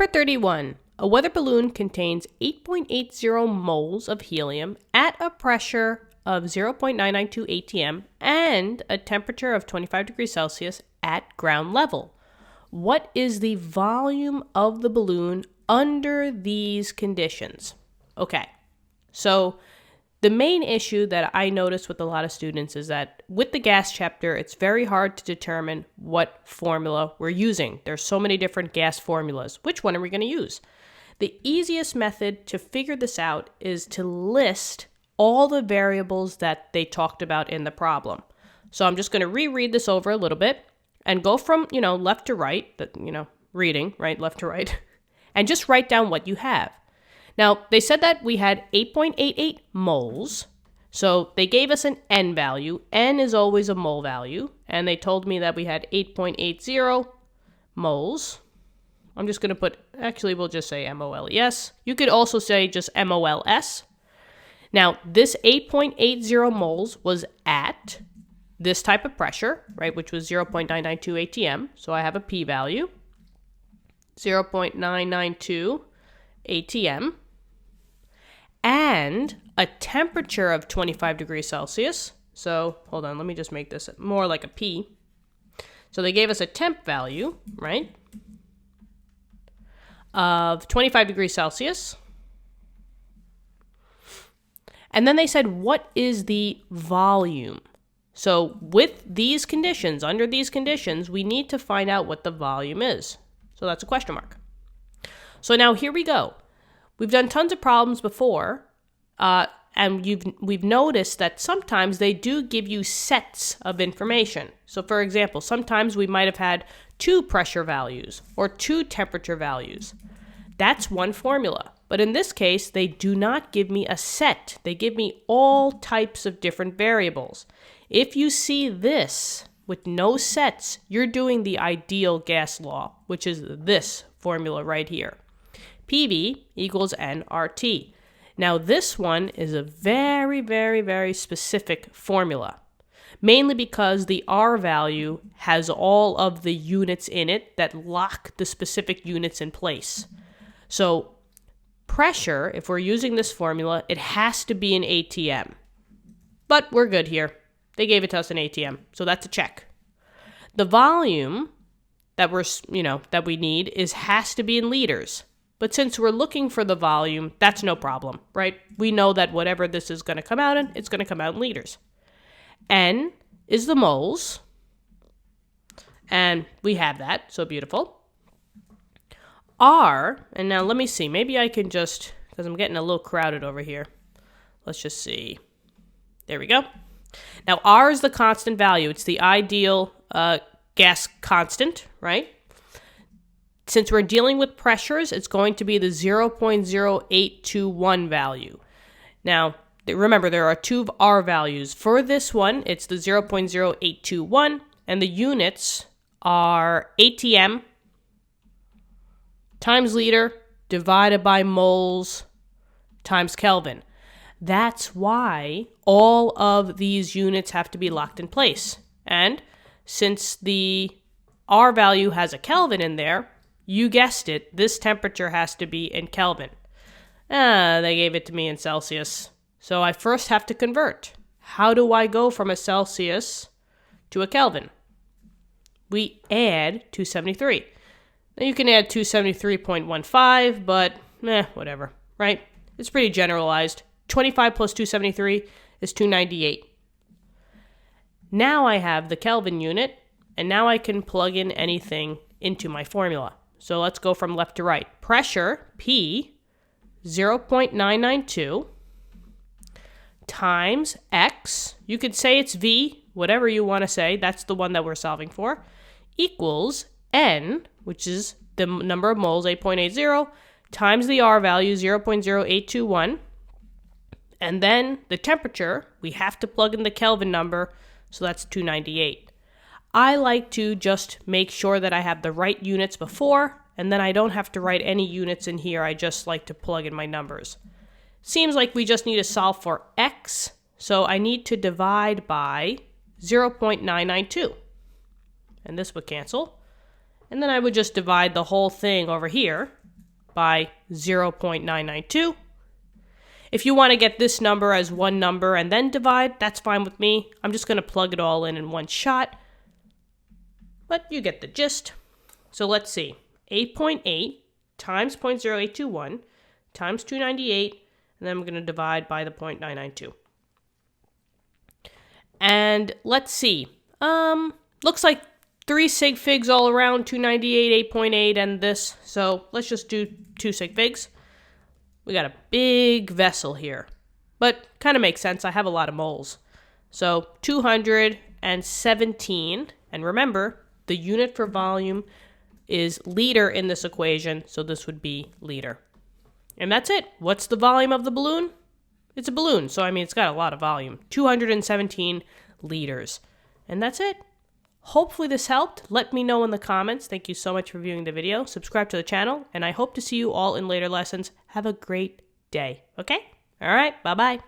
Number 31. A weather balloon contains 8.80 moles of helium at a pressure of 0.992 atm and a temperature of 25 degrees Celsius at ground level. What is the volume of the balloon under these conditions? Okay, so the main issue that I notice with a lot of students is that with the gas chapter, it's very hard to determine what formula we're using. There's so many different gas formulas. Which one are we going to use? The easiest method to figure this out is to list all the variables that they talked about in the problem. So I'm just going to reread this over a little bit and go from, left to right, reading, right, left to right, and just write down what you have. Now, they said that we had 8.88 moles, so they gave us an N value. N is always a mole value, and they told me that we had 8.80 moles. I'm just going to we'll just say MOLES. You could also say just MOLS. Now, this 8.80 moles was at this type of pressure, right, which was 0.992 atm, so I have a p-value, 0.992 atm, and a temperature of 25 degrees Celsius. So, hold on, let me just make this more like a P. So they gave us a temp value, right, of 25 degrees Celsius. And then they said, what is the volume? So with these conditions, under these conditions, we need to find out what the volume is. So that's a question mark. So now here we go. We've done tons of problems before, and we've noticed that sometimes they do give you sets of information. So for example, sometimes we might have had 2 pressure values or 2 temperature values. That's one formula. But in this case, they do not give me a set. They give me all types of different variables. If you see this with no sets, you're doing the ideal gas law, which is this formula right here. PV equals nRT. Now this one is a very, very, very specific formula, mainly because the R value has all of the units in it that lock the specific units in place. So pressure, if we're using this formula, it has to be an ATM. But we're good here. They gave it to us in ATM, so that's a check. The volume that that we need has to be in liters. But since we're looking for the volume, that's no problem, right? We know that whatever this is going to come out in, it's going to come out in liters. N is the moles, and we have that, so beautiful. R, and now let me see, maybe I can just, because I'm getting a little crowded over here. Let's just see. There we go. Now, R is the constant value. It's the ideal gas constant, right? Since we're dealing with pressures, it's going to be the 0.0821 value. Now, remember, there are 2 R values. For this one, it's the 0.0821, and the units are ATM times liter divided by moles times Kelvin. That's why all of these units have to be locked in place. And since the R value has a Kelvin in there, you guessed it, this temperature has to be in Kelvin. They gave it to me in Celsius. So I first have to convert. How do I go from a Celsius to a Kelvin? We add 273. Now you can add 273.15, but whatever, right? It's pretty generalized. 25 plus 273 is 298. Now I have the Kelvin unit, and now I can plug in anything into my formula. So let's go from left to right. Pressure, P, 0.992 times X. You could say it's V, whatever you want to say. That's the one that we're solving for. Equals N, which is the number of moles, 8.80, times the R value, 0.0821. And then the temperature, we have to plug in the Kelvin number, so that's 298. I like to just make sure that I have the right units before, and then I don't have to write any units in here. I just like to plug in my numbers. Seems like we just need to solve for X, so I need to divide by 0.992. And this would cancel. And then I would just divide the whole thing over here by 0.992. If you want to get this number as one number and then divide, that's fine with me. I'm just going to plug it all in one shot. But you get the gist. So let's see. 8.8 times 0.0821 times 298, and then I'm going to divide by the 0.992. And let's see. Looks like 3 sig figs all around, 298, 8.8, and this. So let's just do 2 sig figs. We got a big vessel here, but kind of makes sense. I have a lot of moles. So 217, and remember, the unit for volume is liter in this equation, so this would be liter. And that's it. What's the volume of the balloon? It's a balloon, so I mean, it's got a lot of volume. 217 liters. And that's it. Hopefully this helped. Let me know in the comments. Thank you so much for viewing the video. Subscribe to the channel, and I hope to see you all in later lessons. Have a great day, okay? All right, bye-bye.